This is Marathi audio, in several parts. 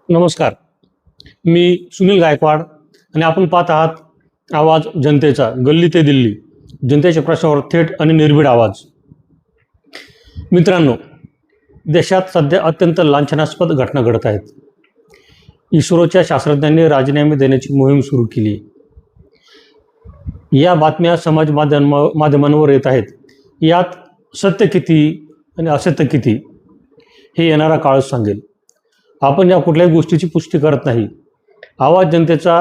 नमस्कार. मी सुनील गायकवाड आणि आपण पाहत आहात आवाज जनतेचा, गल्ली ते दिल्ली, जनतेच्या प्रश्नावर थेट आणि निर्भीड आवाज. मित्रांनो, देशात सध्या अत्यंत लांछनास्पद घटना घडत आहेत. इस्रोच्या शास्त्रज्ञांनी राजीनामे देण्याची मोहीम सुरू केली. या बातम्या समाज माध्यमांवर येत आहेत. यात सत्य किती आणि असत्य किती हे येणारा काळच सांगेल. आपण या कुठल्याही गोष्टीची पुष्टी करत नाही. आवाज जनतेचा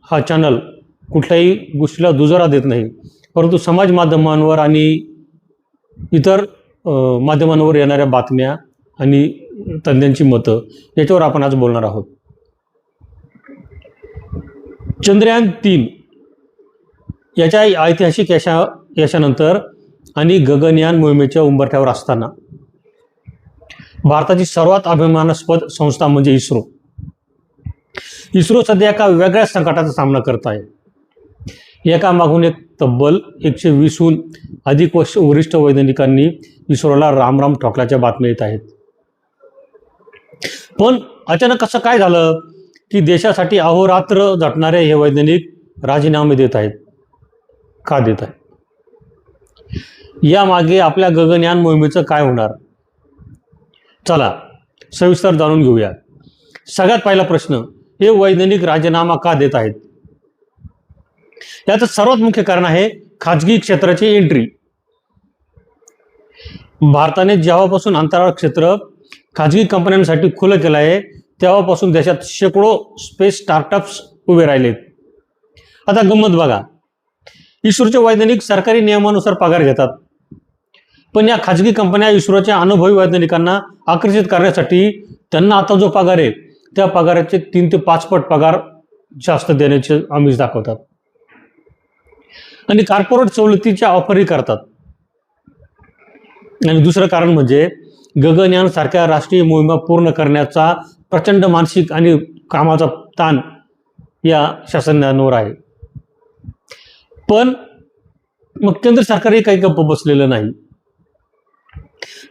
हा चॅनल कुठल्याही गोष्टीला दुजोरा देत नाही, परंतु समाज माध्यमांवर आणि इतर माध्यमांवर येणाऱ्या बातम्या आणि तज्ज्ञांची मतं याच्यावर आपण आज बोलणार आहोत. चंद्रयान 3 याच्या ऐतिहासिक यशानंतर आणि गगनयान मोहिमेच्या उंबरठ्यावर असताना भारताची सर्वात अभिमानास्पद संस्था म्हणजे इस्रो. इस्रो सध्या एका वेगळ्या संकटाचा सामना करत आहे. एका मागून एक तब्बल 120हून अधिक वरिष्ठ वैज्ञानिकांनी इस्रोला रामराम ठोकल्याच्या बातम्या येत आहेत. पण अचानक असं काय झालं की देशासाठी अहोरात्र झटणारे हे वैज्ञानिक राजीनामे देत आहेत? का देत आहेत? यामागे आपल्या गगनयान मोहिमेचं काय होणार? चला सविस्तर जाणून घेऊया. सगळ्यात पहिला प्रश्न, हे वैज्ञानिक राजीनामा का देत आहेत? याचं सर्वात मुख्य कारण आहे खाजगी क्षेत्राची एंट्री. भारताने जेव्हापासून अंतराळ क्षेत्र खाजगी कंपन्यांसाठी खुलं केलं आहे तेव्हापासून देशात शेकडो स्पेस स्टार्टअप्स उभे राहिलेत. आता गंमत बघा, इस्रोचे वैज्ञानिक सरकारी नियमानुसार पगार घेतात, पण या खाजगी कंपन्या इस्रोच्या अनुभवी वैज्ञानिकांना आकर्षित करण्यासाठी त्यांना आता जो पगार आहे त्या पगाराचे 3 ते 5 पट पगार जास्त देण्याचे आमिष दाखवतात आणि कॉर्पोरेट सवलतीच्या ऑफरही करतात. आणि दुसरं कारण म्हणजे गगनयान सारख्या राष्ट्रीय मोहिमा पूर्ण करण्याचा प्रचंड मानसिक आणि कामाचा ताण या शासनांवर आहे. पण मग केंद्र सरकारही काही गप्प बसलेलं नाही.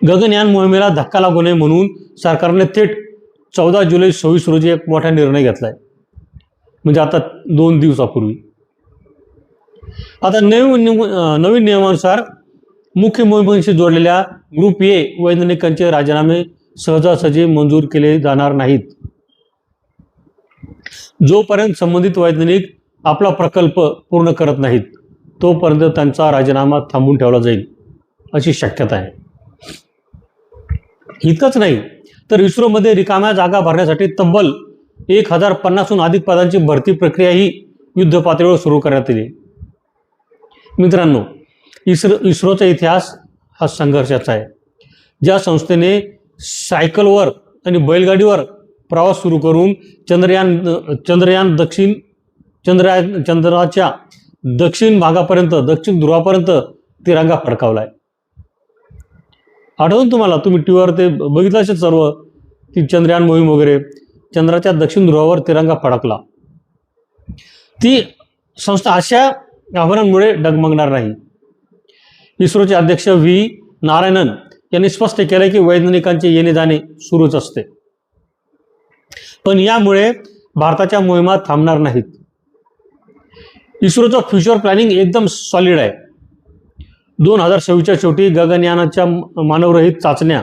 गगनयान मोहिमेला धक्का लागू नये म्हणून सरकारने थेट 14 जुलै 26 रोजी एक मोठा निर्णय घेतलाय, म्हणजे आता 2 दिवसापूर्वी. आता नवीन नियमानुसार मुख्य मोहिमेशी जोडलेल्या ग्रुप ए वैज्ञानिकांचे राजीनामे सहजासहजी मंजूर केले जाणार नाहीत. जोपर्यंत संबंधित वैज्ञानिक आपला प्रकल्प पूर्ण करत नाहीत तोपर्यंत त्यांचा राजीनामा थांबून ठेवला जाईल अशी शक्यता आहे. इतकंच नाही तर इस्रोमध्ये रिकाम्या जागा भरण्यासाठी तब्बल 1050हून अधिक पदांची भरती प्रक्रियाही युद्ध पातळीवर सुरू करण्यात येईल. मित्रांनो, इस्रोचा इतिहास हा संघर्षाचा आहे. ज्या संस्थेने सायकलवर आणि बैलगाडीवर प्रवास सुरू करून चंद्राच्या दक्षिण भागापर्यंत, दक्षिण ध्रुवापर्यंत तिरंगा फडकावलाय. आठवून तुम्हाला, तुम्ही टीव्हीवर ते बघितलं असेल सर्व, की चंद्रयान मोहीम वगैरे, चंद्राच्या दक्षिण ध्रुवावर तिरंगा फडकला. ती संस्था अशा आव्हानांमुळे डगमगणार नाही. इस्रोचे अध्यक्ष व्ही नारायणन यांनी स्पष्ट केलं की वैज्ञानिकांचे येणे जाणे सुरूच असते, पण यामुळे भारताच्या मोहिमा थांबणार नाहीत. इस्रोचं फ्युचर प्लॅनिंग एकदम सॉलिड आहे. 2026च्या शेवटी गगनयानाच्या मानवरहित चाचण्या,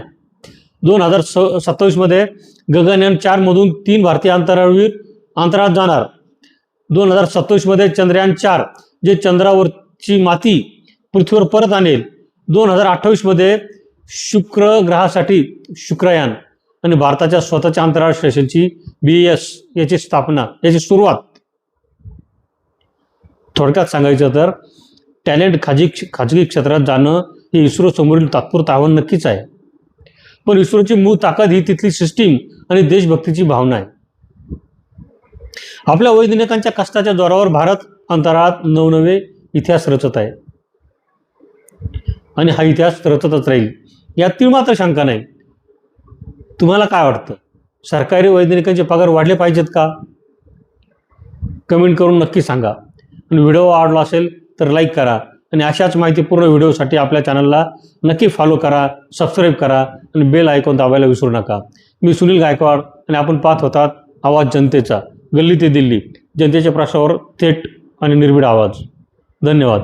2027 मध्ये गगनयान 4 मधून 3 भारतीय अंतराळात जाणार, 2027 मध्ये चंद्रयान 4 जे चंद्रावरची माती पृथ्वीवर परत आणेल, 2028 मध्ये शुक्र ग्रहासाठी शुक्रयान आणि भारताच्या स्वतःच्या अंतराळ स्टेशनची BES याची स्थापना, याची सुरुवात. थोडक्यात सांगायचं तर टॅलेंट खाजगी क्षेत्रात जाणं हे इस्रो समोरील तात्पुरतं आव्हान नक्कीच आहे, पण इस्रोची मूळ ताकद ही तिथली सिस्टीम आणि देशभक्तीची भावना आहे. आपल्या वैज्ञानिकांच्या कष्टाच्या जोरावर भारत अंतराळात नवनवे इतिहास रचत आहे आणि हा इतिहास रचतच राहील, यात मात्र शंका नाही. तुम्हाला काय वाटतं? सरकारी वैज्ञानिकांचे पगार वाढले पाहिजेत का? कमेंट करून नक्की सांगा. आणि व्हिडिओ आवडला असेल तर लाईक करा आणि अशाच माहितीपूर्ण व्हिडिओसाठी आपल्या चॅनलला नक्की फॉलो करा, सबस्क्राईब करा आणि बेल आयकॉन दाबायला विसरू नका. मी सुनील गायकवाड आणि आपण पाहत होतात आवाज जनतेचा, गल्ली ते दिल्ली, जनतेच्या प्रश्नावर थेट आणि निर्भीड आवाज. धन्यवाद.